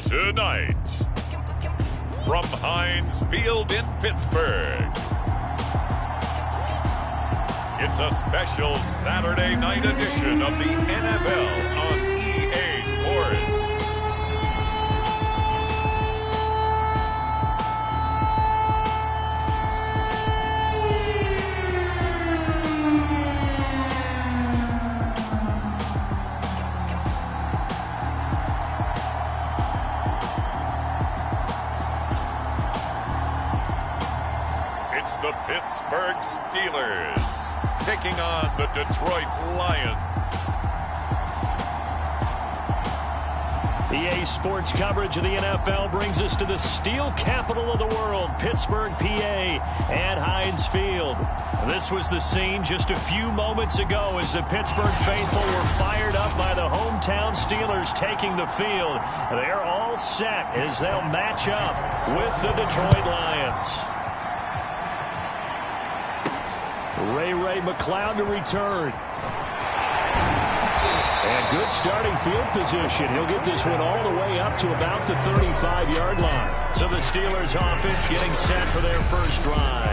Tonight, from Heinz Field in Pittsburgh, it's a special Saturday night edition of the NFL on EA Sports. It's the Pittsburgh Steelers taking on the Detroit Lions. EA Sports coverage of the NFL brings us to the steel capital of the world, Pittsburgh, PA, at Heinz Field. This was the scene just a few moments ago as the Pittsburgh faithful were fired up by the hometown Steelers taking the field. They're all set as they'll match up with the Detroit Lions. Ray McLeod to return. And good starting field position. He'll get this one all the way up to about the 35-yard line. So the Steelers offense getting set for their first drive.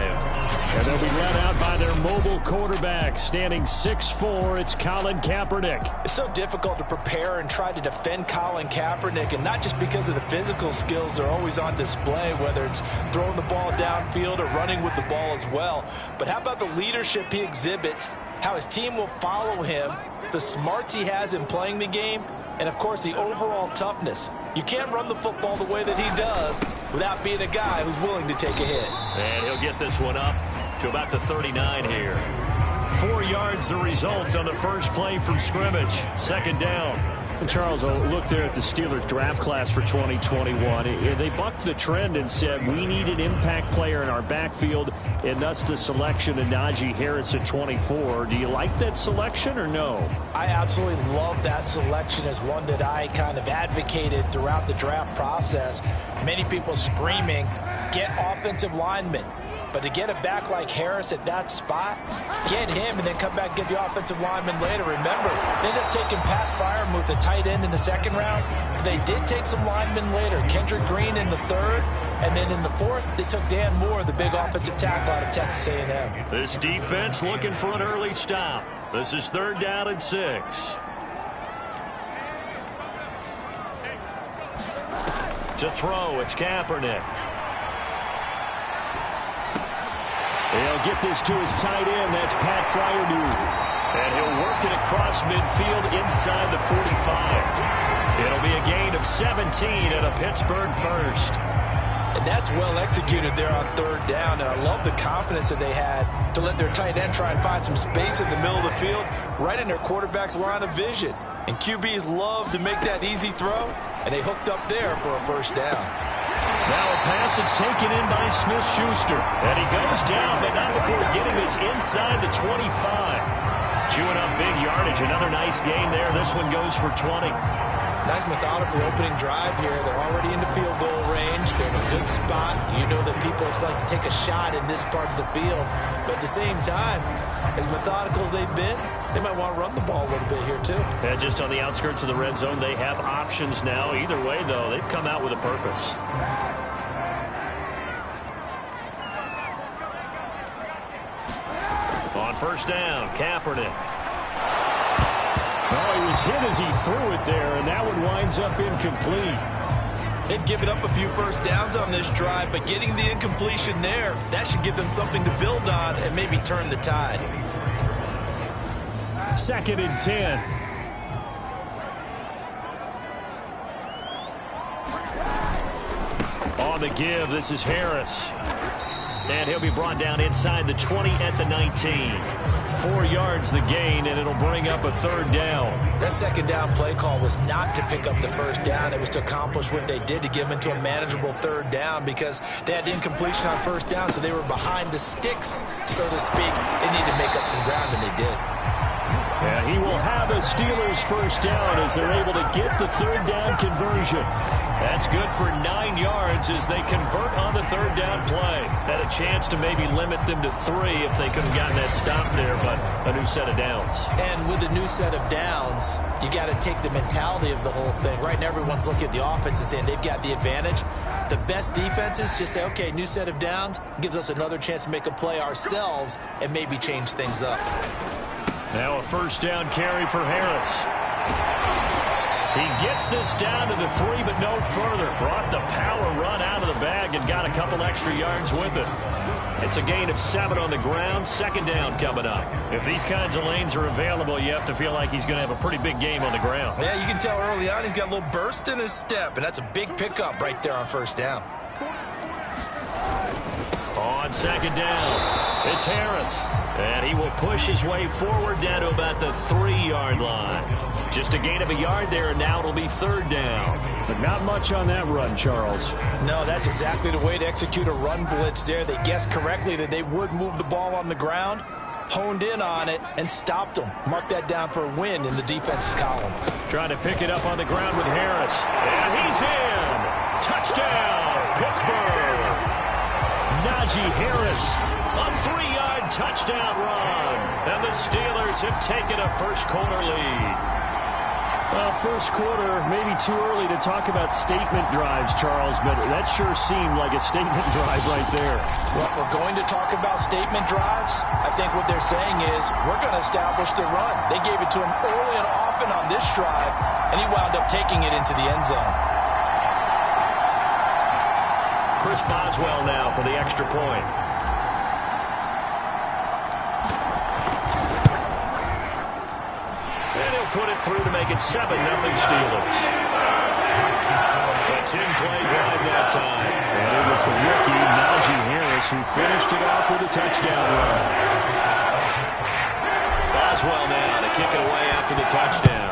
And they'll be led out by their mobile quarterback, standing 6'4", it's Colin Kaepernick. It's so difficult to prepare and try to defend Colin Kaepernick, and not just because of the physical skills they're always on display, whether it's throwing the ball downfield or running with the ball as well. But how about the leadership he exhibits, how his team will follow him, the smarts he has in playing the game, and, of course, the overall toughness. You can't run the football the way that he does without being a guy who's willing to take a hit. And he'll get this one up to about the 39 here. 4 yards the result on the first play from scrimmage. Second down. And Charles, look there at the Steelers draft class for 2021. They bucked the trend and said we need an impact player in our backfield, and thus the selection of Najee Harris at 24. Do you like that selection or no? I absolutely love that selection as one that I kind of advocated throughout the draft process. Many people screaming, get offensive linemen. But to get a back like Harris at that spot, get him and then come back and get the offensive lineman later. Remember, they ended up taking Pat Freiermuth, the tight end, in the second round. They did take some linemen later. Kendrick Green in the third. And then in the fourth, they took Dan Moore, the big offensive tackle out of Texas A&M. This defense looking for an early stop. This is 3rd down and 6. To throw, it's Kaepernick. He'll get this to his tight end. That's Pat Freiermuth. And he'll work it across midfield inside the 45. It'll be a gain of 17 and a Pittsburgh first. And that's well executed there on 3rd down. And I love the confidence that they had to let their tight end try and find some space in the middle of the field, right in their quarterback's line of vision. And QBs love to make that easy throw, and they hooked up there for a first down. Now a pass is taken in by Smith-Schuster. And he goes down, but not before getting this inside the 25. Chewing up big yardage. Another nice gain there. This one goes for 20. Nice methodical opening drive here. They're already into field goal range. They're in a good spot. You know that people like to take a shot in this part of the field. But at the same time, as methodical as they've been, they might want to run the ball a little bit here too. And just on the outskirts of the red zone, they have options now. Either way, though, they've come out with a purpose. On first down, Kaepernick. Oh, he was hit as he threw it there, and that one winds up incomplete. They've given up a few first downs on this drive, but getting the incompletion there, that should give them something to build on and maybe turn the tide. 2nd and 10. On the give, this is Harris. And he'll be brought down inside the 20 at the 19. 4 yards the gain, and it'll bring up a 3rd down. That 2nd down play call was not to pick up the first down. It was to accomplish what they did, to get them into a manageable 3rd down, because they had incompletion on first down, so they were behind the sticks, so to speak. They needed to make up some ground, and they did. And he will have a Steelers first down as they're able to get the third down conversion. That's good for 9 yards as they convert on the third down play. Had a chance to maybe limit them to 3 if they could have gotten that stop there, but a new set of downs. And with a new set of downs, you got to take the mentality of the whole thing. Right now, everyone's looking at the offense and saying they've got the advantage. The best defenses just say, okay, new set of downs gives us another chance to make a play ourselves and maybe change things up. Now a first down carry for Harris. He gets this down to the 3, but no further. Brought the power run out of the bag and got a couple extra yards with it. It's a gain of 7 on the ground. Second down coming up. If these kinds of lanes are available, you have to feel like he's going to have a pretty big game on the ground. Yeah, you can tell early on he's got a little burst in his step, and that's a big pickup right there on first down. On second down, it's Harris. And he will push his way forward down to about the 3-yard line. Just a gain of a yard there, and now it'll be third down. But not much on that run, Charles. No, that's exactly the way to execute a run blitz there. They guessed correctly that they would move the ball on the ground, honed in on it, and stopped them. Mark that down for a win in the defense's column. Trying to pick it up on the ground with Harris. And he's in. Touchdown, Pittsburgh. Najee Harris, a 3-yard touchdown run. And the Steelers have taken a first-quarter lead. Well, first quarter, maybe too early to talk about statement drives, Charles, but that sure seemed like a statement drive right there. Well, if we're going to talk about statement drives, I think what they're saying is we're going to establish the run. They gave it to him early and often on this drive, and he wound up taking it into the end zone. Chris Boswell now for the extra point. And he'll put it through to make it 7-0 Steelers. A 10-play drive that time. And it was the rookie, Najee Harris, who finished it off with a touchdown run. Boswell now to kick it away after the touchdown.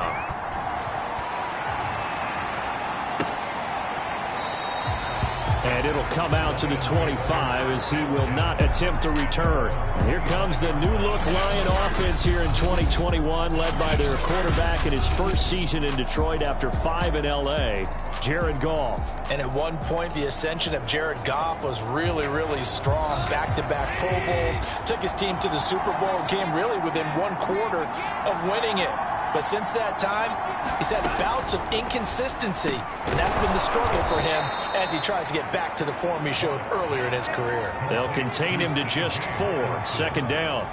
And it'll come out to the 25 as he will not attempt to return. And here comes the new-look Lion offense here in 2021, led by their quarterback in his first season in Detroit after 5 in L.A., Jared Goff. And at one point, the ascension of Jared Goff was really, really strong. Back-to-back Pro Bowls, took his team to the Super Bowl, and came really within 1 quarter of winning it. But since that time, he's had bouts of inconsistency, and that's been the struggle for him as he tries to get back to the form he showed earlier in his career. They'll contain him to just 4, second down.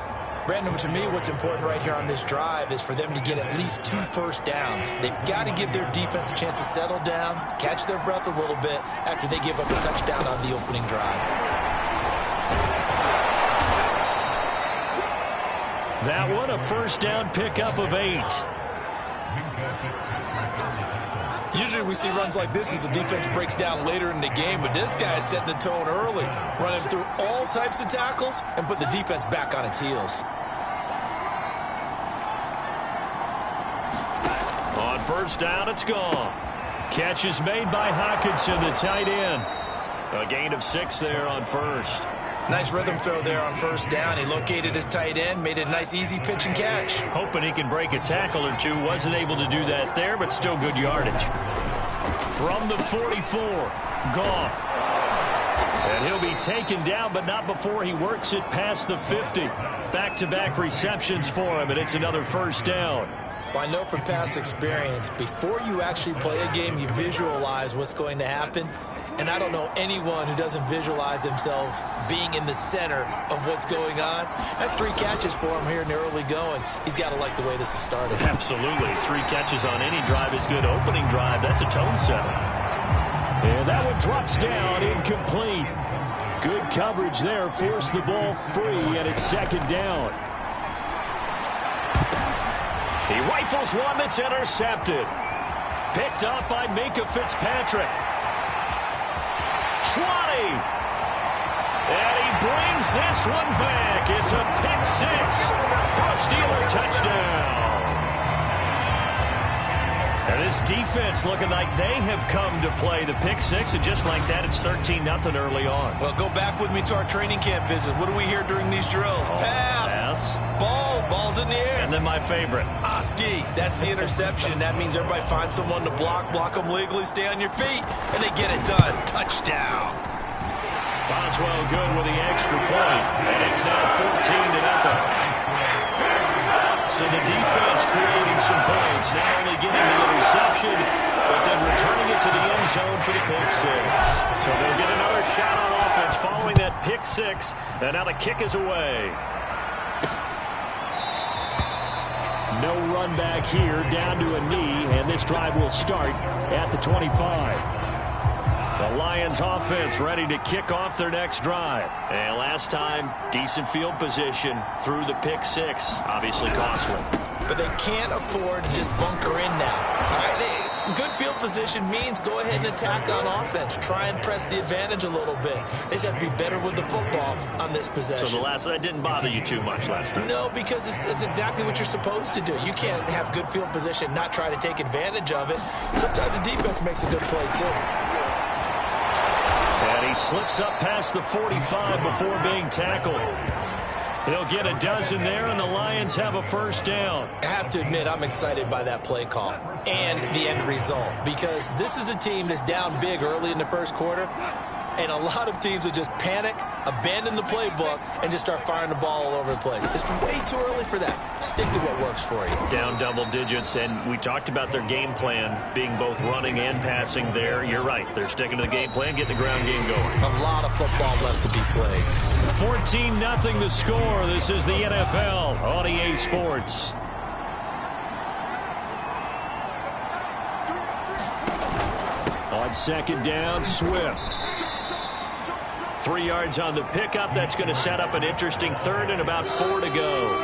Brandon, to me, what's important right here on this drive is for them to get at least 2 first downs. They've got to give their defense a chance to settle down, catch their breath a little bit after they give up a touchdown on the opening drive. That one, a first down pickup of 8. Usually we see runs like this as the defense breaks down later in the game, but this guy is setting the tone early, running through all types of tackles and put the defense back on its heels. On first down, it's gone. Catch is made by Hockenson, the tight end. A gain of 6 there on first. Nice rhythm throw there on first down. He located his tight end, made it a nice easy pitch and catch. Hoping he can break a tackle or two. Wasn't able to do that there, but still good yardage. From the 44, Goff. And he'll be taken down, but not before he works it past the 50. Back-to-back receptions for him, and it's another first down. Well, I know from past experience, before you actually play a game, you visualize what's going to happen. And I don't know anyone who doesn't visualize themselves being in the center of what's going on. That's 3 catches for him here in the early going. He's got to like the way this has started. Absolutely. 3 catches on any drive is good. Opening drive, that's a tone setter. And that one drops down, incomplete. Good coverage there. Forced the ball free, and it's second down. He rifles one that's intercepted. Picked up by Minkah Fitzpatrick. 20. And he brings this one back. It's a pick 6 for a Steeler touchdown. And this defense looking like they have come to play the pick six, and just like that, it's 13-0 early on. Well, go back with me to our training camp visit. What do we hear during these drills? Pass. Ball's in the air. And then my favorite. Ski. That's the interception. That means everybody finds someone to block them legally, stay on your feet, and they get it done. Touchdown. Boswell good with the extra point, and it's now 14-0. So the defense creating some points, not only getting the interception, but then returning it to the end zone for the pick six. So they'll get another shot on offense following that pick six, and now the kick is away. No run back here, down to a knee, and this drive will start at the 25. The Lions offense ready to kick off their next drive. And last time, decent field position through the pick six. Obviously costly. But they can't afford to just bunker in now. All right, good field position means go ahead and attack on offense. Try and press the advantage a little bit. They just have to be better with the football on this possession. So that didn't bother you too much last time? No, because it's exactly what you're supposed to do. You can't have good field position, not try to take advantage of it. Sometimes the defense makes a good play, too. And he slips up past the 45 before being tackled. He'll get a dozen there, and the Lions have a first down. I have to admit, I'm excited by that play call and the end result, because this is a team that's down big early in the first quarter, and a lot of teams will just panic, abandon the playbook, and just start firing the ball all over the place. It's way too early for that. Stick to what works for you. Down double digits, and we talked about their game plan being both running and passing there. You're right. They're sticking to the game plan, getting the ground game going. A lot of football left to be played. 14-0 the score. This is the NFL on EA Sports. On second down, Swift. 3 yards on the pickup. That's going to set up an interesting third and about 4 to go.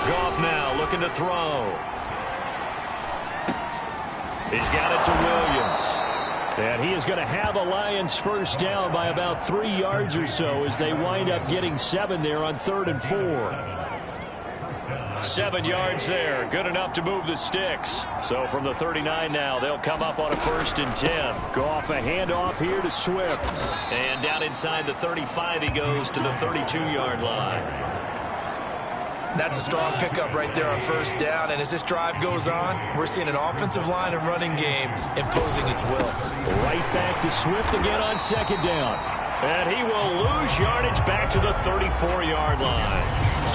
Goff now looking to throw. He's got it to Williams. And he is going to have a Lions first down by about 3 yards or so as they wind up getting 7 there on 3rd and 4. 7 yards there. Good enough to move the sticks. So from the 39 now, they'll come up on a 1st and 10. Goff a handoff here to Swift. And down inside the 35 he goes to the 32-yard line. That's a strong pickup right there on first down. And as this drive goes on, we're seeing an offensive line and running game imposing its will. Right back to Swift again on second down. And he will lose yardage back to the 34-yard line.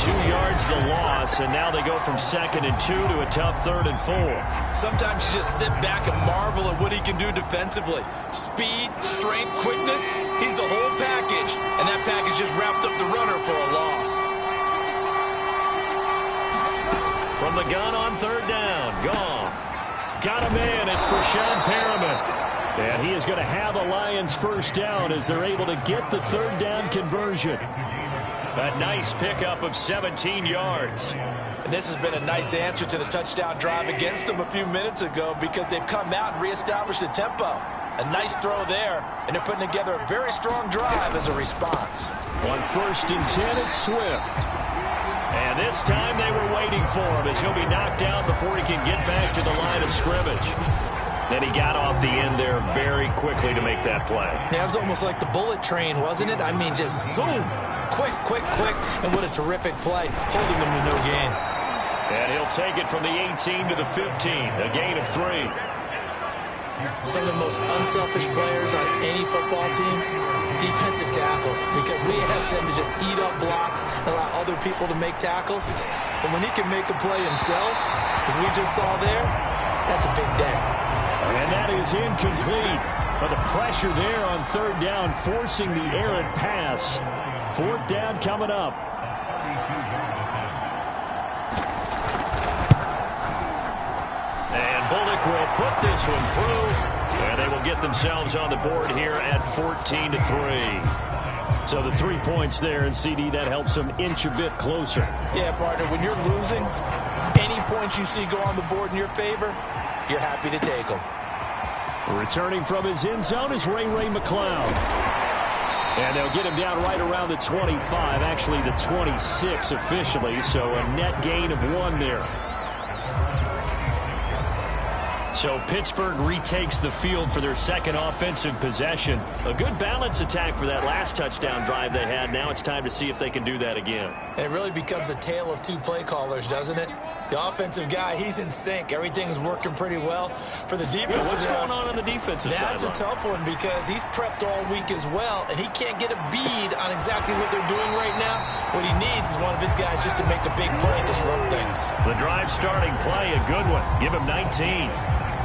2 yards the loss, and now they go from 2nd and 2 to a tough 3rd and 4. Sometimes you just sit back and marvel at what he can do defensively. Speed, strength, quickness, he's the whole package. And that package just wrapped up the runner for a loss. From the gun on 3rd down, Goff. Got a man, it's Brashad Perriman. And he is going to have a Lions first down as they're able to get the 3rd down conversion. A nice pickup of 17 yards. And this has been a nice answer to the touchdown drive against them a few minutes ago, because they've come out and reestablished the tempo. A nice throw there, and they're putting together a very strong drive as a response. On 1st and 10, it's Swift. And this time they were waiting for him as he'll be knocked out before he can get back to the line of scrimmage. Then he got off the end there very quickly to make that play. Yeah, it was almost like the bullet train, wasn't it? I mean, just zoom. Quick, quick, quick. And what a terrific play, holding them to no gain. And he'll take it from the 18 to the 15, a gain of 3. Some of the most unselfish players on any football team, defensive tackles, because we ask them to just eat up blocks and allow other people to make tackles. But when he can make a play himself, as we just saw there, that's a big day. And that is incomplete. But the pressure there on 3rd down, forcing the errant pass. 4th down coming up. And Bullock will put this one through. And they will get themselves on the board here at 14 to 3. So the 3 points there, and CD, that helps them inch a bit closer. Yeah, partner, when you're losing, any points you see go on the board in your favor, you're happy to take them. Returning from his end zone is Ray McCloud. And they'll get him down right around the 25, actually the 26 officially, so a net gain of 1 there. So Pittsburgh retakes the field for their second offensive possession. A good balance attack for that last touchdown drive they had. Now it's time to see if they can do that again. And it really becomes a tale of two play callers, doesn't it? The offensive guy, he's in sync. Everything's working pretty well. For the defensive What's going on the defensive side? That's a tough one because he's prepped all week as well, and he can't get a bead on exactly what they're doing right now. What he needs is one of his guys just to make a big play and disrupt things. The drive starting play, a good one. Give him 19.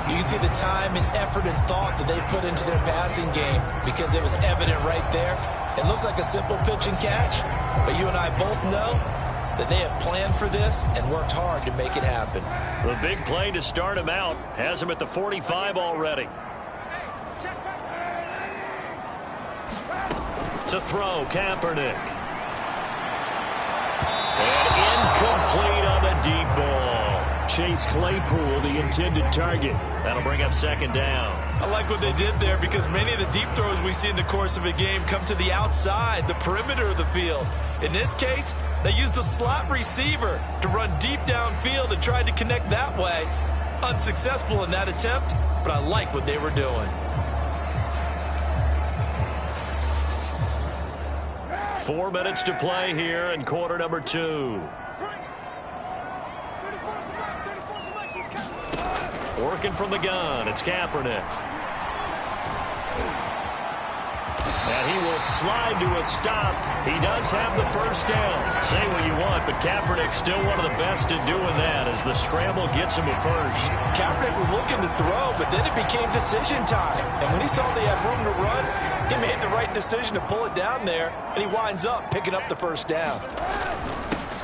You can see the time and effort and thought that they put into their passing game because it was evident right there. It looks like a simple pitch and catch, but you and I both know that they have planned for this and worked hard to make it happen. The big play to start him out has him at the 45 already. To throw, Kaepernick. And incomplete on the deep ball. Chase Claypool, the intended target. That'll bring up second down. I like what they did there because many of the deep throws we see in the course of a game come to the outside, the perimeter of the field. In this case, they used the slot receiver to run deep downfield and tried to connect that way. Unsuccessful in that attempt, but I like what they were doing. 4 minutes to play here in quarter number 2. Working from the gun, it's Kaepernick. And he will slide to a stop. He does have the first down. Say what you want, but Kaepernick's still one of the best at doing that as the scramble gets him a first. Kaepernick was looking to throw, but then it became decision time. And when he saw they had room to run, he made the right decision to pull it down there, and he winds up picking up the first down.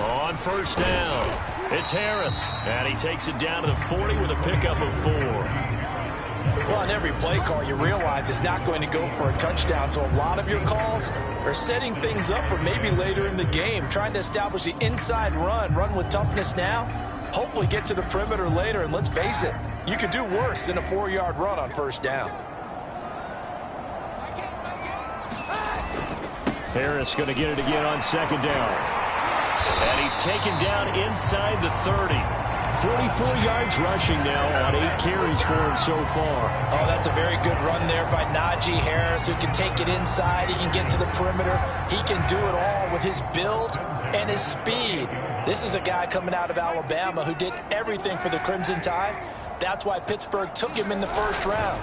On first down, it's Harris, and he takes it down to the 40 with a pickup of 4. Well, on every play call, you realize it's not going to go for a touchdown, so a lot of your calls are setting things up for maybe later in the game, trying to establish the inside run with toughness now, hopefully get to the perimeter later, and let's face it, you could do worse than a 4-yard run on first down. Harris going to get it again on second down. And he's taken down inside the 30. 44 yards rushing now on 8 carries for him so far. Oh, that's a very good run there by Najee Harris, who can take it inside. He can get to the perimeter. He can do it all with his build and his speed. This is a guy coming out of Alabama who did everything for the Crimson Tide. That's why Pittsburgh took him in the first round.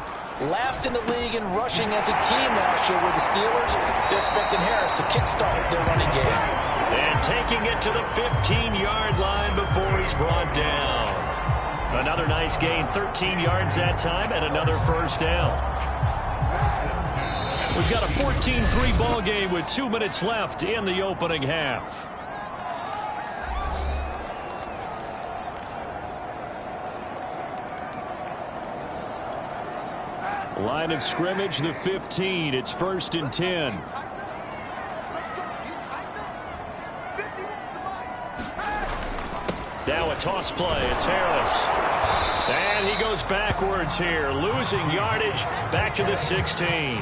Last in the league in rushing as a team last year with the Steelers. They're expecting Harris to kickstart their running game. And taking it to the 15-yard line before he's brought down. Another nice gain, 13 yards that time, and another first down. We've got a 14-3 ball game with 2 minutes left in the opening half. Line of scrimmage, the 15. It's 1st and 10. Now a toss play. It's Harris. And he goes backwards here, losing yardage back to the 16.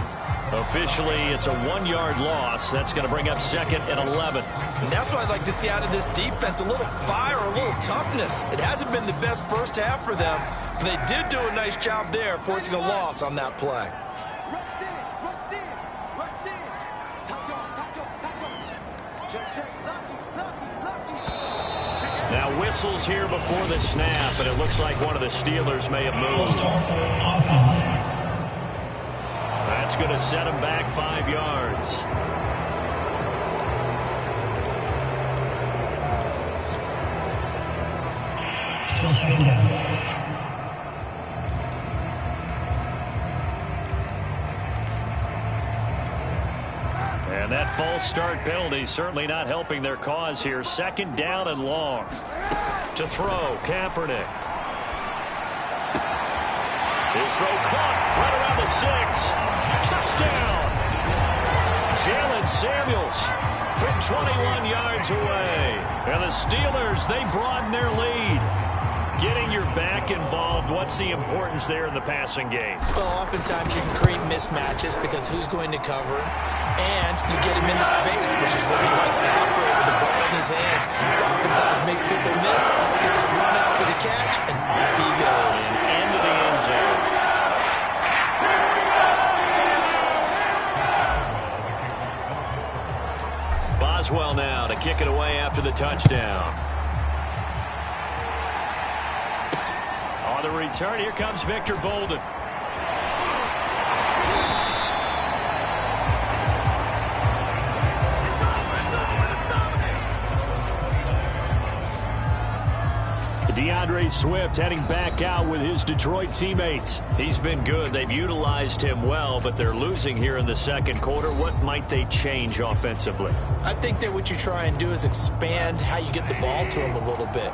Officially, it's a 1-yard loss. That's going to bring up 2nd and 11. And that's what I'd like to see out of this defense, a little fire, a little toughness. It hasn't been the best first half for them, but they did do a nice job there, forcing a loss on that play. Now whistles here before the snap, and it looks like one of the Steelers may have moved. That's going to set him back 5 yards. And that false start penalty certainly not helping their cause here. 2nd down and long. To throw, Kaepernick. His throw caught right around the 6. Touchdown! Jalen Samuels from 21 yards away. And the Steelers, they broaden their lead. Getting your back involved, what's the importance there in the passing game? Well, oftentimes you can create mismatches because who's going to cover, and you get him into space, which is where he likes to operate with the ball in his hands. It oftentimes makes people miss because they run out for the catch, and off he goes. And into the end zone. Boswell now to kick it away after the touchdown. On the return, here comes Victor Bolden. DeAndre Swift heading back out with his Detroit teammates. He's been good. They've utilized him well, but they're losing here in the second quarter. What might they change offensively? I think that what you try and do is expand how you get the ball to him a little bit.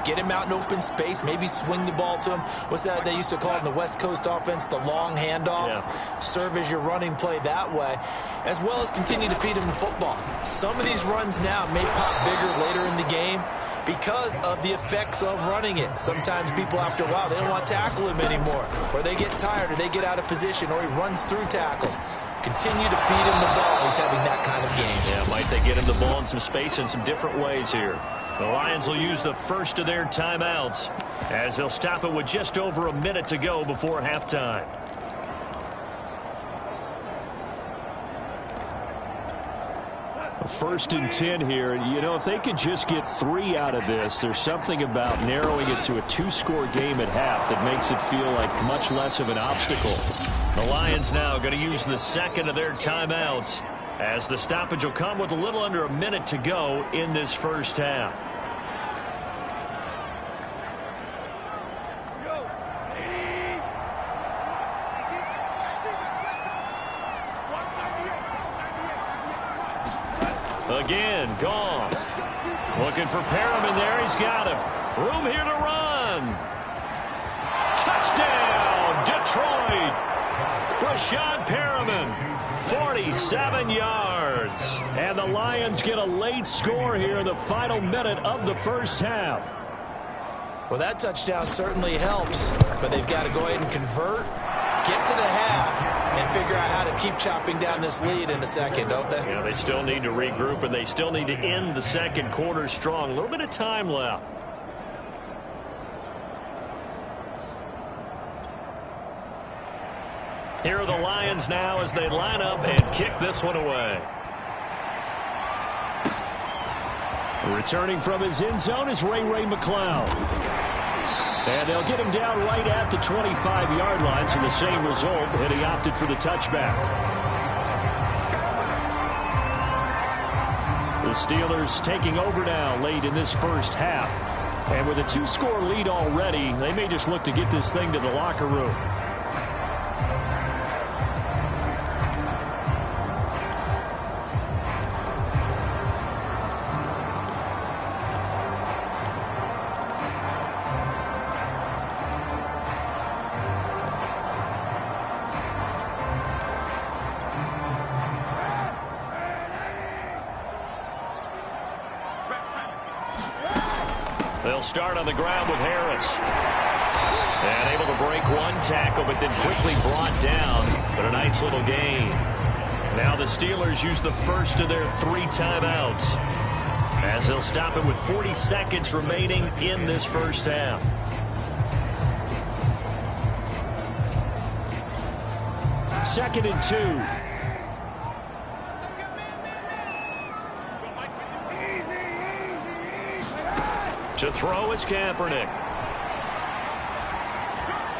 Get him out in open space, maybe swing the ball to him. What's that they used to call it in the West Coast offense, the long handoff? Yeah. Serve as your running play that way, as well as continue to feed him the football. Some of these runs now may pop bigger later in the game because of the effects of running it. Sometimes people, after a while, they don't want to tackle him anymore, or they get tired, or they get out of position, or he runs through tackles. Continue to feed him the ball. He's having that kind of game. Yeah, might they get him the ball in some space in some different ways here. The Lions will use the first of their timeouts as they'll stop it with just over a minute to go before halftime. First and 10 here. You know, if they could just get 3 out of this, there's something about narrowing it to a 2-score game at half that makes it feel like much less of an obstacle. The Lions now going to use the second of their timeouts as the stoppage will come with a little under a minute to go in this first half. Again, gone. Looking for Perriman there. He's got him. Room here to run. Touchdown, Detroit. Rashad Perriman, 47 yards. And the Lions get a late score here in the final minute of the first half. Well, that touchdown certainly helps, but they've got to go ahead and convert, get to the half, and figure out how to keep chopping down this lead in the second, don't they? Yeah, they still need to regroup, and they still need to end the second quarter strong. A little bit of time left. Here are the Lions now as they line up and kick this one away. Returning from his end zone is Ray McCloud. And they'll get him down right at the 25-yard line, so the same result, and he opted for the touchback. The Steelers taking over now late in this first half. And with a 2-score lead already, they may just look to get this thing to the locker room. They'll start on the ground with Harris. And able to break one tackle, but then quickly brought down. But a nice little gain. Now the Steelers use the first of their 3 timeouts as they'll stop it with 40 seconds remaining in this first half. Second and 2. To throw is Kaepernick.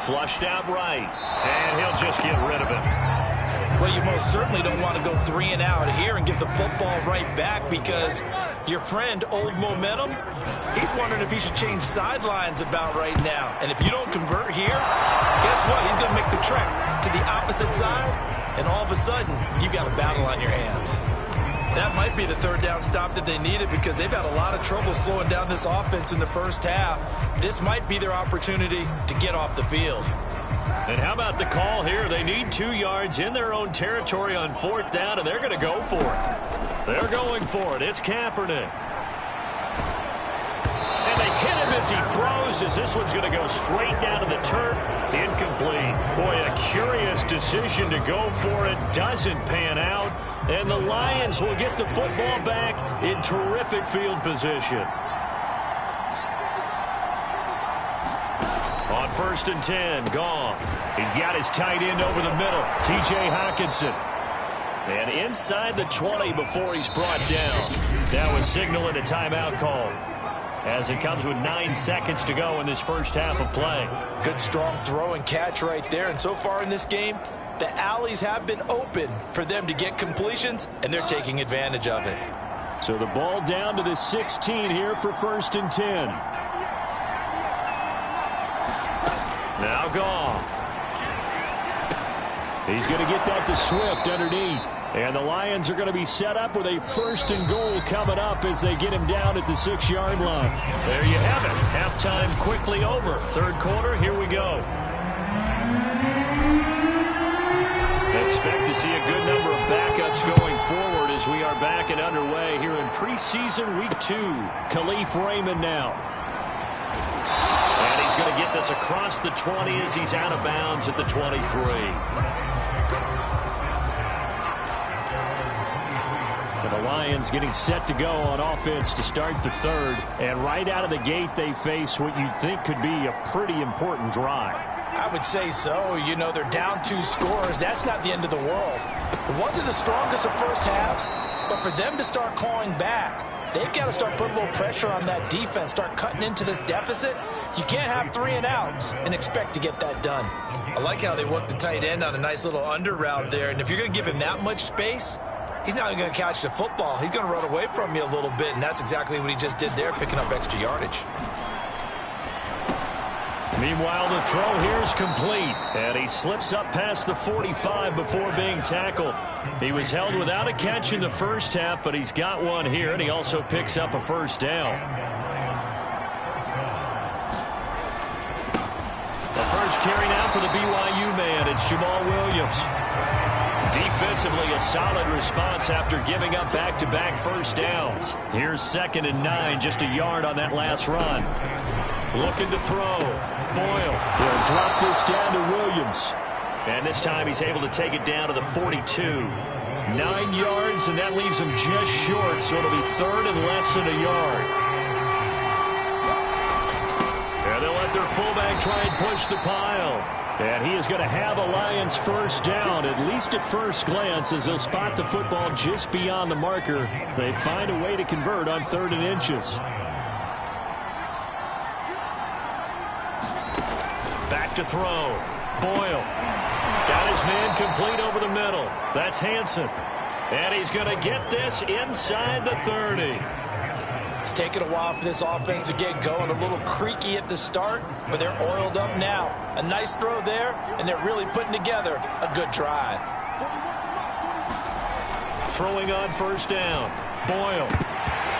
Flushed out right. And he'll just get rid of it. Well, you most certainly don't want to go 3 and out here and give the football right back because your friend, Old Momentum, he's wondering if he should change sidelines about right now. And if you don't convert here, guess what? He's going to make the trek to the opposite side, and all of a sudden, you've got a battle on your hands. That might be the 3rd down stop that they needed because they've had a lot of trouble slowing down this offense in the first half. This might be their opportunity to get off the field. And how about the call here? They need 2 yards in their own territory on 4th down, and they're going to go for it. They're going for it. It's Kaepernick. And they hit him as he throws, as this one's going to go straight down to the turf. Incomplete. Boy, a curious decision to go for it. Doesn't pan out. And the Lions will get the football back in terrific field position. On 1st and 10, Goff. He's got his tight end over the middle, T.J. Hockenson. And inside the 20 before he's brought down. That was signaling a timeout call, as it comes with 9 seconds to go in this first half of play. Good strong throw and catch right there. And so far in this game, the alleys have been open for them to get completions, and they're taking advantage of it. So the ball down to the 16 here for 1st and 10. Now Goff. He's going to get that to Swift underneath. And the Lions are going to be set up with a 1st and goal coming up as they get him down at the 6-yard line. There you have it. Halftime quickly over. Third quarter, here we go. Expect to see a good number of backups going forward as we are back and underway here in preseason week 2. Khalif Raymond now. And he's going to get this across the 20 as he's out of bounds at the 23. The Lions getting set to go on offense to start the third. And right out of the gate, they face what you'd think could be a pretty important drive. I would say so. You know, they're down 2 scores. That's not the end of the world. It wasn't the strongest of first halves, but for them to start clawing back, they've got to start putting a little pressure on that defense, start cutting into this deficit. You can't have 3 and outs and expect to get that done. I like how they worked the tight end on a nice little under route there. And if you're going to give him that much space, he's not going to catch the football. He's going to run away from you a little bit, and that's exactly what he just did there, picking up extra yardage. Meanwhile, the throw here is complete, and he slips up past the 45 before being tackled. He was held without a catch in the first half, but he's got one here, and he also picks up a 1st down. The first carry now for the BYU man. It's Jamal Williams. Defensively, a solid response after giving up back-to-back 1st downs. Here's 2nd and 9, just a yard on that last run. Looking to throw. Boyle. They'll drop this down to Williams. And this time he's able to take it down to the 42. 9 yards, and that leaves him just short, so it'll be 3rd and less than a yard. And they'll let their fullback try and push the pile. And he is going to have a Lions 1st down, at least at first glance, as they'll spot the football just beyond the marker. They find a way to convert on 3rd and inches. Back to throw. Boyle. Got his man complete over the middle. That's Hansen. And he's going to get this inside the 30. It's taken a while for this offense to get going. A little creaky at the start, but they're oiled up now. A nice throw there, and they're really putting together a good drive. Throwing on 1st down. Boyle.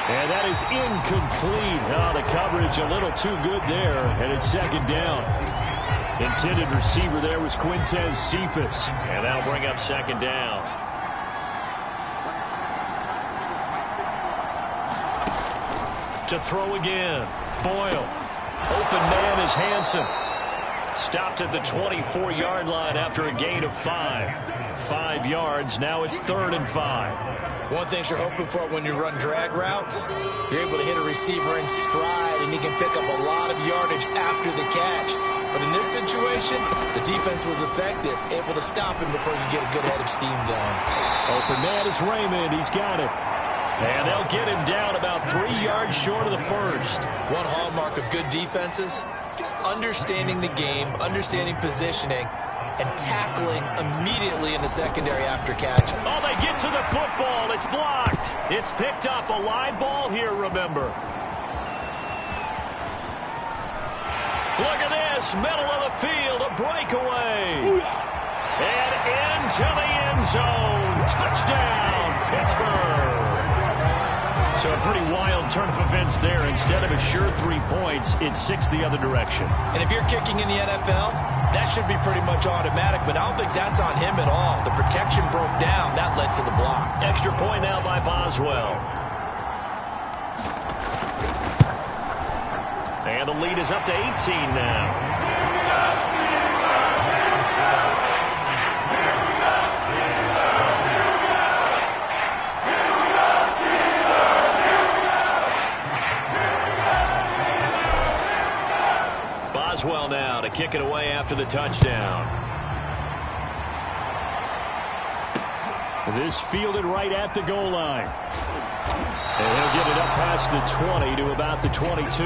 And that is incomplete. Oh, the coverage a little too good there, and it's 2nd down. Intended receiver there was Quintez Cephas, and that'll bring up 2nd down. To throw again. Boyle. Open man is Hansen. Stopped at the 24-yard line after a gain of 5. 5 yards. Now it's 3rd and 5. One thing you're hoping for when you run drag routes, you're able to hit a receiver in stride, and he can pick up a lot of yardage after the catch. But in this situation, the defense was effective, able to stop him before you get a good head of steam going. Open man is Raymond. He's got it. And they'll get him down about 3 yards short of the 1st. One hallmark of good defenses is understanding the game, understanding positioning, and tackling immediately in the secondary after catch. Oh, they get to the football. It's blocked. It's picked up. A live ball here, remember. Look at this. Middle of the field. A breakaway. And into the end zone. Touchdown, Pittsburgh. So a pretty wild turn of events there. Instead of a sure 3 points, it's 6 the other direction. And if you're kicking in the NFL, that should be pretty much automatic, but I don't think that's on him at all. The protection broke down. That led to the block. Extra point now by Boswell. And the lead is up to 18 now. Boswell now to kick it away after the touchdown. This fielded right at the goal line. And he'll get it up past the 20 to about the 22.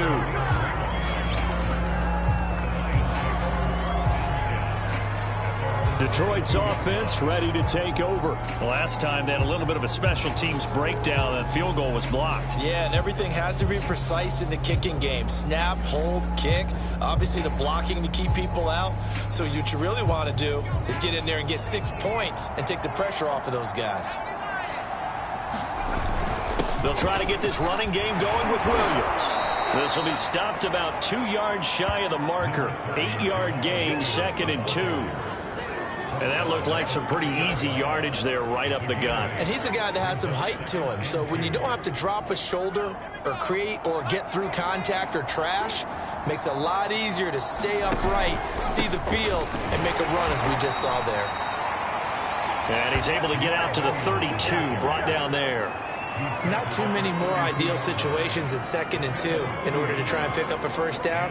Detroit's offense ready to take over. Last time they had a little bit of a special teams breakdown. That field goal was blocked. Yeah, and everything has to be precise in the kicking game. Snap, hold, kick. Obviously the blocking to keep people out. So what you really want to do is get in there and get 6 points and take the pressure off of those guys. They'll try to get this running game going with Williams. This will be stopped about 2 yards shy of the marker. 8-yard gain, 2nd and 2. And that looked like some pretty easy yardage there right up the gut. And he's a guy that has some height to him. So when you don't have to drop a shoulder or create or get through contact or trash, makes it a lot easier to stay upright, see the field, and make a run as we just saw there. And he's able to get out to the 32, brought down there. Not too many more ideal situations in 2nd and 2 in order to try and pick up a first down.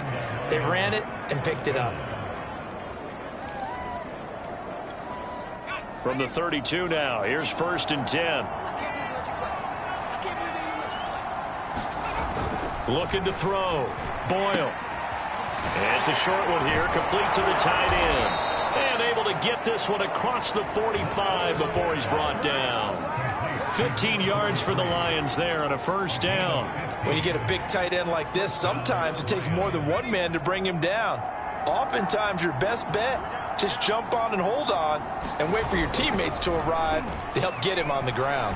They ran it and picked it up. From the 32 now, here's 1st and 10. Looking to throw. Boyle. And it's a short one here, complete to the tight end. And able to get this one across the 45 before he's brought down. 15 yards for the Lions there on a first down. When you get a big tight end like this, sometimes it takes more than one man to bring him down. Oftentimes your best bet, just jump on and hold on and wait for your teammates to arrive to help get him on the ground.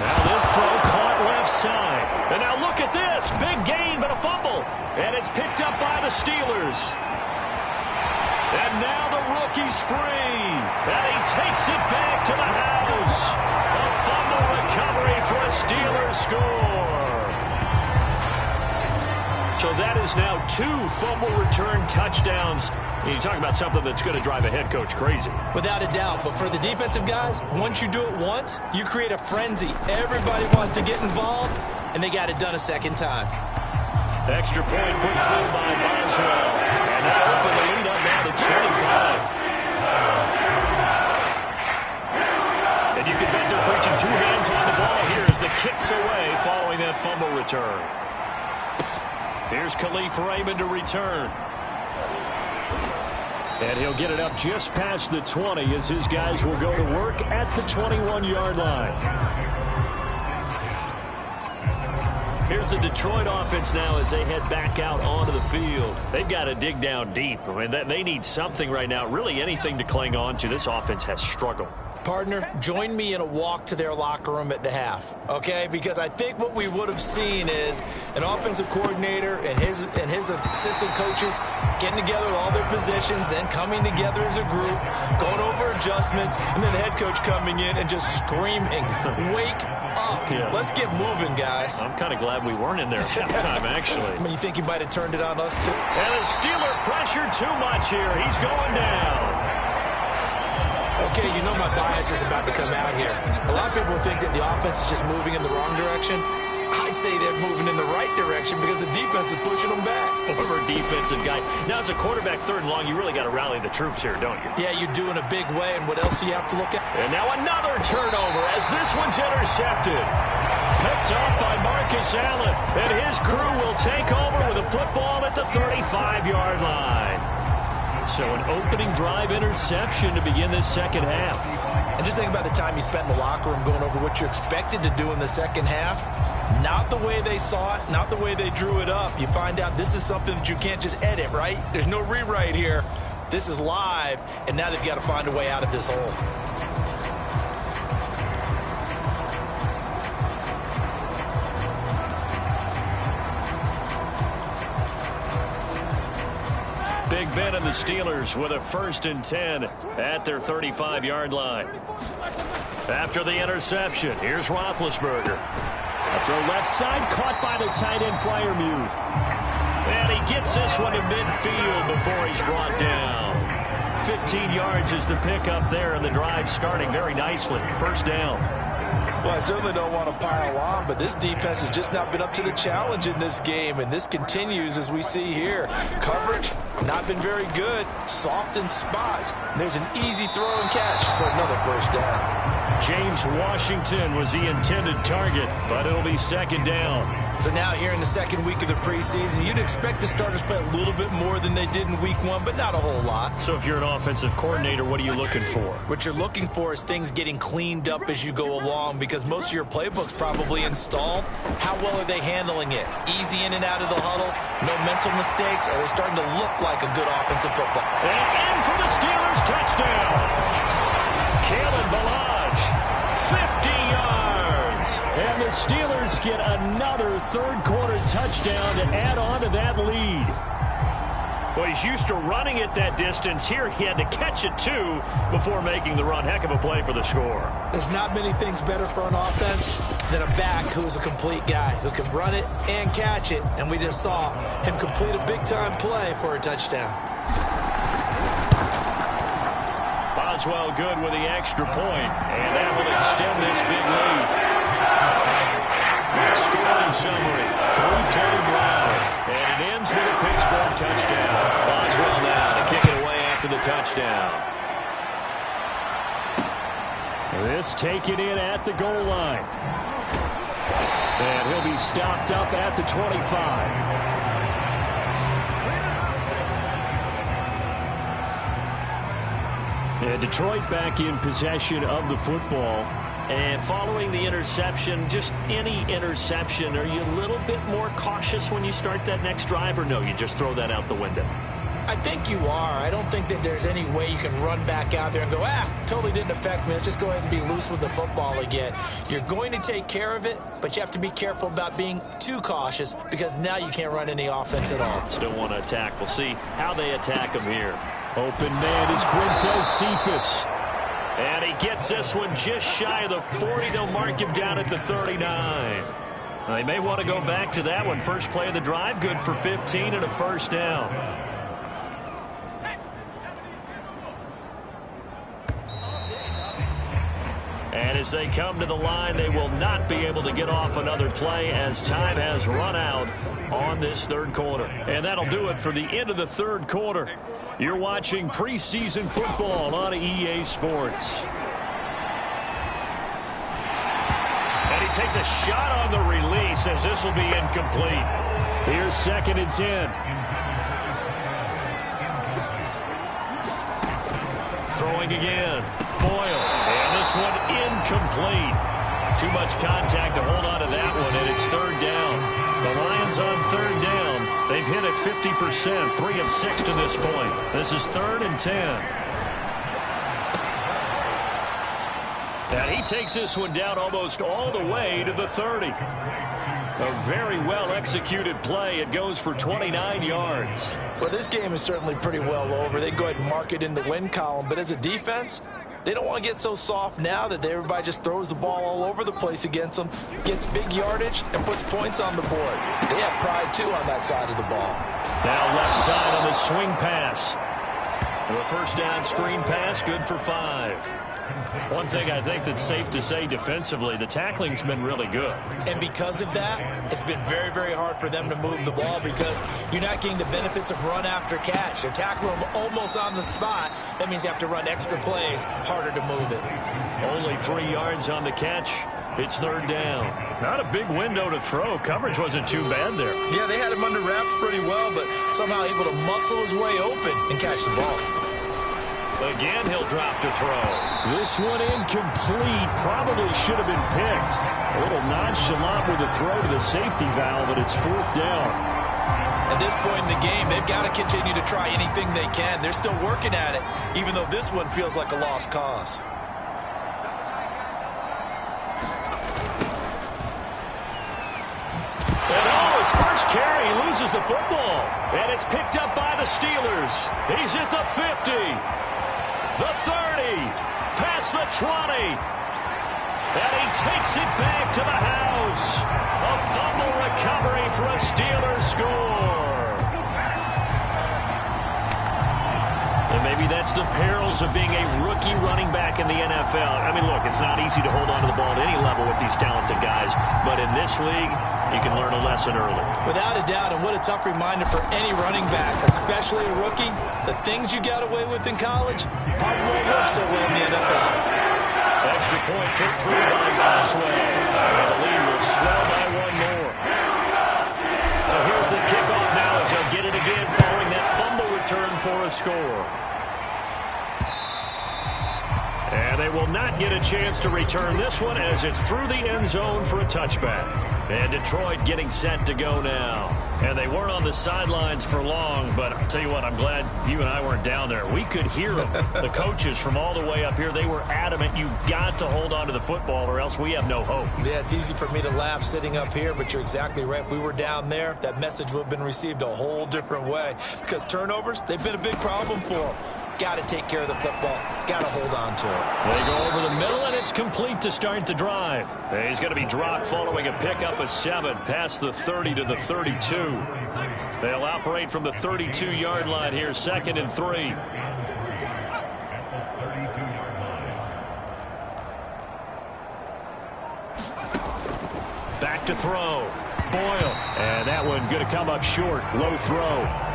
Now this throw caught left side. And now look at this. Big gain, but a fumble. And it's picked up by the Steelers. And now the rookie's free. And he takes it back to the house. A fumble recovery for a Steelers score. So that is now 2 fumble return touchdowns. You talk about something that's going to drive a head coach crazy. Without a doubt. But for the defensive guys, once you do it once, you create a frenzy. Everybody wants to get involved, and they got it done a second time. Extra point put through by Boswell. And now open the lead up now to 25. And you can bet they're preaching 2 hands on the ball here as the kick's away following that fumble return. Here's Khalif Raymond to return. And he'll get it up just past the 20 as his guys will go to work at the 21-yard line. Here's the Detroit offense now as they head back out onto the field. They've got to dig down deep. I mean, they need something right now, really anything to cling on to. This offense has struggled. Partner, join me in a walk to their locker room at the half, okay? Because I think what we would have seen is an offensive coordinator and his assistant coaches getting together with all their positions, then coming together as a group, going over adjustments, and then the head coach coming in and just screaming, wake up. Yeah. Let's get moving, guys. I'm kind of glad we weren't in there at halftime, actually. I mean, you think he might have turned it on us, too? And the Steeler pressure too much here. He's going down. Okay, you know my bias is about to come out here. A lot of people think that the offense is just moving in the wrong direction. I'd say they're moving in the right direction because the defense is pushing them back. Former defensive guy. Now, as a quarterback 3rd and long, you really got to rally the troops here, don't you? Yeah, you do in a big way, and what else do you have to look at? And now another turnover as this one's intercepted. Picked up by Marcus Allen, and his crew will take over with a football at the 35-yard line. So an opening drive interception to begin this second half. And just think about the time you spent in the locker room going over what you're expected to do in the second half. Not the way they saw it, not the way they drew it up. You find out this is something that you can't just edit, right? There's no rewrite here. This is live, and now they've got to find a way out of this hole. Big Ben and the Steelers with a 1st and 10 at their 35-yard line. After the interception, here's Roethlisberger. A Throw left side, caught by the tight end Freiermuth. And he gets this one to midfield before he's brought down. 15 yards is the pickup there, and the drive starting very nicely. First down. Well, I certainly don't want to pile on, but this defense has just not been up to the challenge in this game, and this continues as we see here. Coverage, not been very good. Soft in spots. There's an easy throw and catch for another first down. James Washington was the intended target, but it'll be second down. So now here in the second week of the preseason, you'd expect the starters play a little bit more than they did in week one, but not a whole lot. So if you're an offensive coordinator, what are you looking for? What you're looking for is things getting cleaned up as you go along, because most of your playbook's probably installed. How well are they handling it? Easy in and out of the huddle, no mental mistakes, or are they starting to look like a good offensive football? And in for the Steelers, touchdown. Kalen Ballage, 50 yards. And the Steelers get another third-quarter touchdown to add on to that lead. Well, he's used to running it that distance. Here he had to catch it, too, before making the run. Heck of a play for the score. There's not many things better for an offense than a back who's a complete guy, who can run it and catch it. And we just saw him complete a big-time play for a touchdown. Boswell good with the extra point, and that will extend this big lead. Scoring summary, 3-play drive, and it ends with a Pittsburgh touchdown. Boswell now to kick it away after the touchdown. This taken in at the goal line. And he'll be stopped up at the 25. And Detroit back in possession of the football. And following the interception, just any interception, are you a little bit more cautious when you start that next drive, or no, you just throw that out the window? I think you are. I don't think that there's any way you can run back out there and go, totally didn't affect me. Let's just go ahead and be loose with the football again. You're going to take care of it, but you have to be careful about being too cautious, because now you can't run any offense at all. Still want to attack. We'll see how they attack him here. Open man is Quintez Cephas. And he gets this one just shy of the 40. They'll mark him down at the 39. They may want to go back to that one. First play of the drive, good for 15 and a first down. And as they come to the line, they will not be able to get off another play as time has run out on this third quarter. And that'll do it for the end of the third quarter. You're watching preseason football on EA Sports. And he takes a shot on the release as this will be incomplete. Here's 2nd and 10. Throwing again. Boyle. And this one incomplete. Too much contact to hold on to that one, and it's third down. The Lions on third down. They've hit it 50%, 3 of 6 to this point. This is 3rd and 10. And he takes this one down almost all the way to the 30. A very well-executed play. It goes for 29 yards. Well, this game is certainly pretty well over. They go ahead and mark it in the win column. But as a defense, they don't want to get so soft now that everybody just throws the ball all over the place against them, gets big yardage, and puts points on the board. They have pride, too, on that side of the ball. Now left side on the swing pass. The first down screen pass, good for 5. One thing I think that's safe to say defensively, the tackling's been really good. And because of that, it's been very, very hard for them to move the ball, because you're not getting the benefits of run after catch. They're tackling them almost on the spot. That means you have to run extra plays, harder to move it. Only 3 yards on the catch. It's third down. Not a big window to throw. Coverage wasn't too bad there. Yeah, they had him under wraps pretty well, but somehow able to muscle his way open and catch the ball. Again, he'll drop to throw. This one incomplete. Probably should have been picked. A little nonchalant with a throw to the safety valve, but it's 4th down. At this point in the game, they've got to continue to try anything they can. They're still working at it, even though this one feels like a lost cause. And his first carry, he loses the football. And it's picked up by the Steelers. He's at the 50. The 30, past the 20. And he takes it back to the house. A fumble recovery for a Steelers score. And maybe that's the perils of being a rookie running back in the NFL. I mean, look, it's not easy to hold on to the ball at any level with these talented guys. But in this league, you can learn a lesson early. Without a doubt, and what a tough reminder for any running back, especially a rookie. The things you got away with in college probably won't work so well in the NFL. Extra point put through by Boswell. And the lead will swell by one more. So here's the kickoff now as they'll get it again following that fumble return for a score. And they will not get a chance to return this one as it's through the end zone for a touchback. And Detroit getting set to go now. And they weren't on the sidelines for long, but I'll tell you what, I'm glad you and I weren't down there. We could hear them. The coaches from all the way up here, they were adamant, you've got to hold on to the football or else we have no hope. Yeah, it's easy for me to laugh sitting up here, but you're exactly right. If we were down there, that message would have been received a whole different way. Because turnovers, they've been a big problem for them. Got to take care of the football. Got to hold on to it. They go over the middle, and it's complete to start the drive. He's going to be dropped following a pickup of 7 past the 30 to the 32. They'll operate from the 32-yard line here, 2nd and 3. Back to throw. Boyle. And that one going to come up short. Low throw.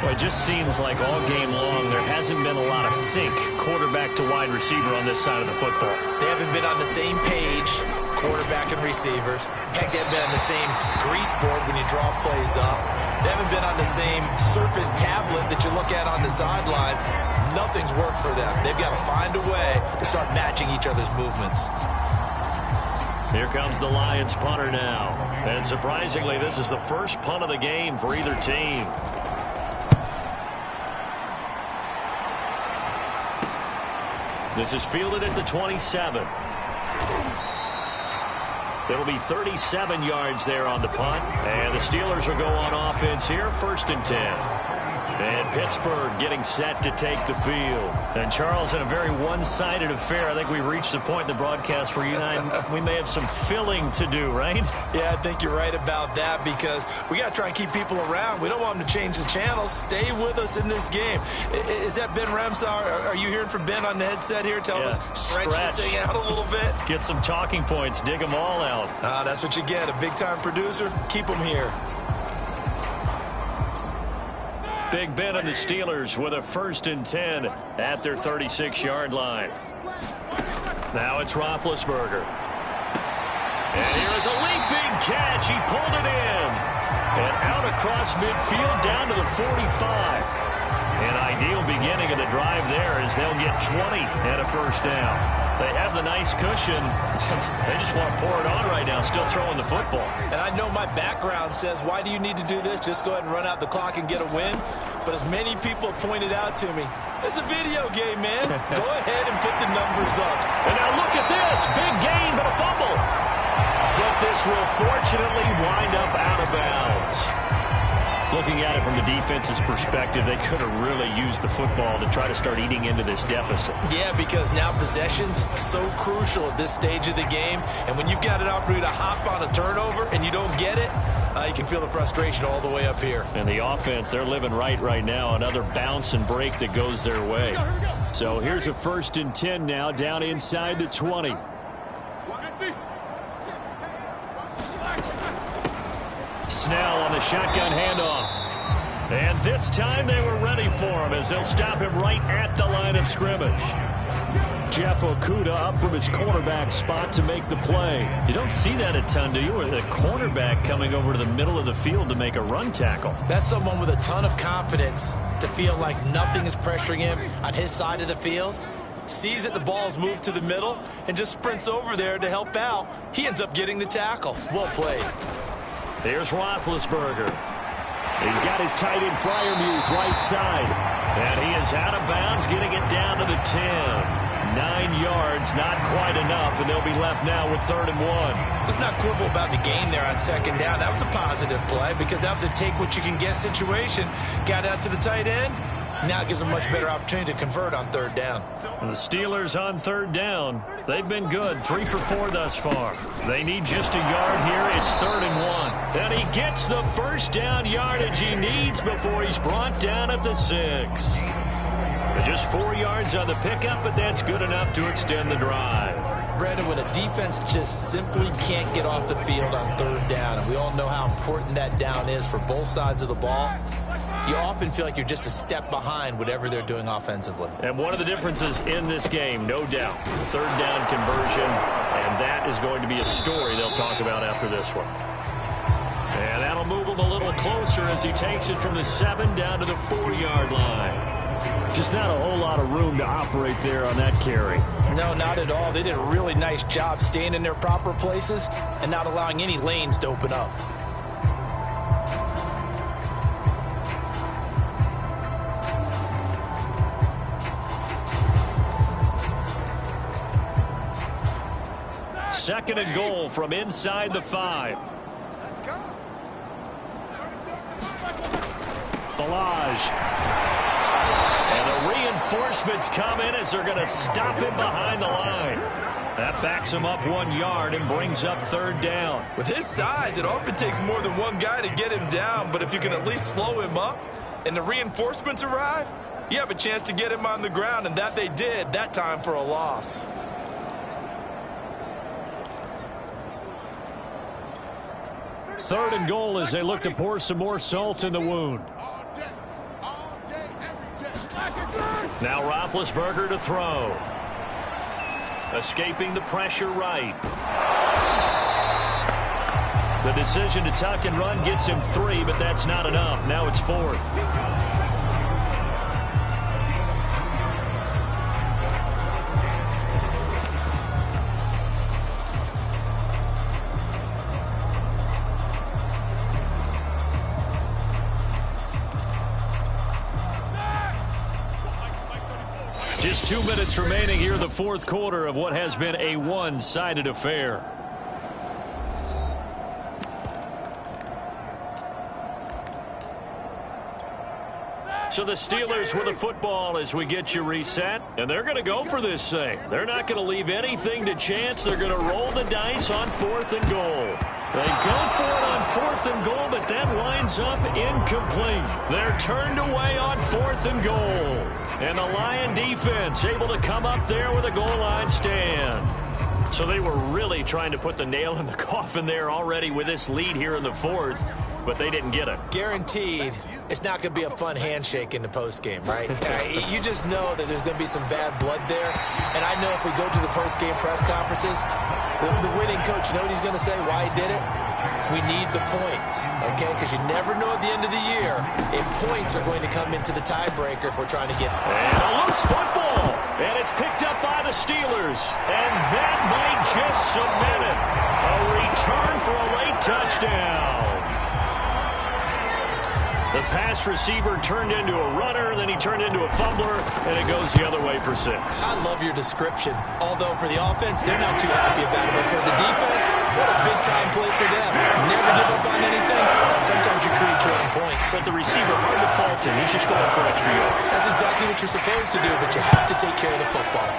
Well, it just seems like all game long there hasn't been a lot of sync quarterback to wide receiver on this side of the football. They haven't been on the same page, quarterback and receivers. Heck, they haven't been on the same grease board when you draw plays up. They haven't been on the same surface tablet that you look at on the sidelines. Nothing's worked for them. They've got to find a way to start matching each other's movements. Here comes the Lions punter now. And surprisingly, this is the first punt of the game for either team. This is fielded at the 27. It'll be 37 yards there on the punt. And the Steelers will go on offense here, 1st and 10. And Pittsburgh getting set to take the field. And Charles, in a very one-sided affair, I think we reached the point in the broadcast where you and I, we may have some filling to do, right? Yeah, I think you're right about that because we got to try and keep people around. We don't want them to change the channel. Stay with us in this game. Is that Ben Ramsar? Are you hearing from Ben on the headset here? Tell us, stretch this thing out a little bit. Get some talking points. Dig them all out. That's what you get. A big-time producer. Keep them here. Big Ben and the Steelers with a 1st and 10 at their 36-yard line. Now it's Roethlisberger. And here is a leaping catch. He pulled it in. And out across midfield down to the 45. An ideal beginning of the drive there as they'll get 20 and a 1st down. They have the nice cushion. They just want to pour it on right now, still throwing the football. And I know my background says, why do you need to do this? Just go ahead and run out the clock and get a win. But as many people pointed out to me, it's a video game, man. Go ahead and put the numbers up. And now look at this. Big gain, but a fumble. But this will fortunately wind up out of bounds. Looking at it from the defense's perspective, they could have really used the football to try to start eating into this deficit. Yeah, because now possession's so crucial at this stage of the game. And when you've got an opportunity to hop on a turnover and you don't get it, you can feel the frustration all the way up here. And the offense, they're living right now. Another bounce and break that goes their way. So here's a 1st and 10 now down inside the 20. Snell on the shotgun handoff. And this time they were ready for him as they'll stop him right at the line of scrimmage. Jeff Okudah up from his cornerback spot to make the play. You don't see that a ton, do you? Or the cornerback coming over to the middle of the field to make a run tackle. That's someone with a ton of confidence to feel like nothing is pressuring him on his side of the field. Sees that the ball's moved to the middle and just sprints over there to help out. He ends up getting the tackle. Well played. Here's Roethlisberger. He's got his tight end Freiermuth right side. And he is out of bounds, getting it down to the 10. 9 yards, not quite enough, and they'll be left now with 3rd and 1. Let's not quibble about the gain there on 2nd down. That was a positive play because that was a take-what-you-can-get situation. Got out to the tight end, Now it gives them a much better opportunity to convert on third down. And the Steelers on third down. They've been good, 3 for 4 thus far. They need just a yard here. It's 3rd and 1. And he gets the first down yardage he needs before he's brought down at the 6. Just 4 yards on the pickup, but that's good enough to extend the drive. Brandon, when a defense just simply can't get off the field on third down, and we all know how important that down is for both sides of the ball, you often feel like you're just a step behind whatever they're doing offensively. And one of the differences in this game, no doubt, third down conversion, and that is going to be a story they'll talk about after this one. And that'll move him a little closer as he takes it from the 7 down to the 4-yard line. Just not a whole lot of room to operate there on that carry. No, not at all. They did a really nice job staying in their proper places and not allowing any lanes to open up. Second and goal from inside the 5. Balaj. And the reinforcements come in as they're going to stop him behind the line. That backs him up 1 yard and brings up third down. With his size, it often takes more than one guy to get him down, but if you can at least slow him up and the reinforcements arrive, you have a chance to get him on the ground, and that they did, that time for a loss. Third and goal as they look to pour some more salt in the wound. Now Roethlisberger to throw. Escaping the pressure right. The decision to tuck and run gets him 3, but that's not enough. Now it's 4th. Just 2 minutes remaining here in the 4th quarter of what has been a one-sided affair. So the Steelers with the football as we get you reset, and they're going to go for this thing. They're not going to leave anything to chance. They're going to roll the dice on 4th and goal. They go for it on 4th and goal, but that winds up incomplete. They're turned away on 4th and goal. And the Lion defense able to come up there with a goal line stand. So they were really trying to put the nail in the coffin there already with this lead here in the 4th, but they didn't get it. Guaranteed, it's not going to be a fun handshake in the postgame, right? You just know that there's going to be some bad blood there. And I know if we go to the postgame press conferences, the winning coach, you know what he's going to say, why he did it? We need the points, okay? Because you never know at the end of the year if points are going to come into the tiebreaker if we're trying to get... And a loose football, and it's picked up by the Steelers. And that might just cement it. A return for a late touchdown. The pass receiver turned into a runner, then he turned into a fumbler, and it goes the other way for 6. I love your description. Although for the offense, they're not too happy about it. But for the defense, what a big-time play for them. Never give up on anything. Sometimes you create your own points. But the receiver, hard to fault him. He's just going for extra yard. That's exactly what you're supposed to do, but you have to take care of the football.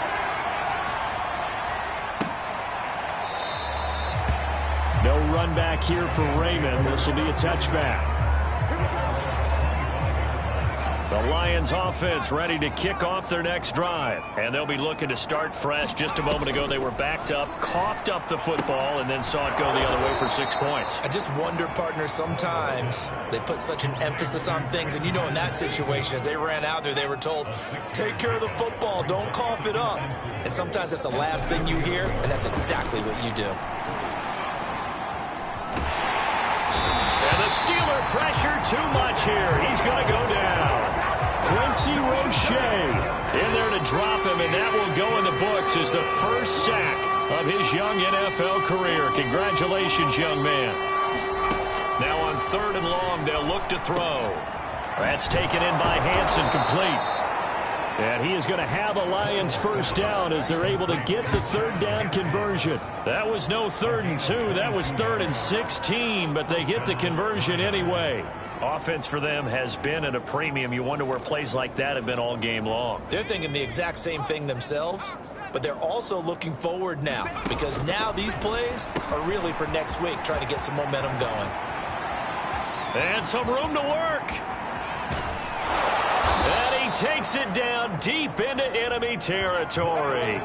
No run back here for Raymond. This will be a touchback. The Lions offense ready to kick off their next drive. And they'll be looking to start fresh. Just a moment ago, they were backed up, coughed up the football, and then saw it go the other way for 6 points. I just wonder, partner, sometimes they put such an emphasis on things. And you know, in that situation, as they ran out there, they were told, take care of the football, don't cough it up. And sometimes that's the last thing you hear, and that's exactly what you do. And the Steeler pressure too much here. He's going to go down. Quincy Roche in there to drop him, and that will go in the books as the first sack of his young NFL career. Congratulations, young man. Now on 3rd and long, they'll look to throw. That's taken in by Hansen, complete. And he is going to have a Lions first down as they're able to get the 3rd down conversion. That was no 3rd and 2. That was 3rd and 16, but they get the conversion anyway. Offense for them has been at a premium. You wonder where plays like that have been all game long. They're thinking the exact same thing themselves, but they're also looking forward now, because now these plays are really for next week, trying to get some momentum going. And some room to work. And he takes it down deep into enemy territory.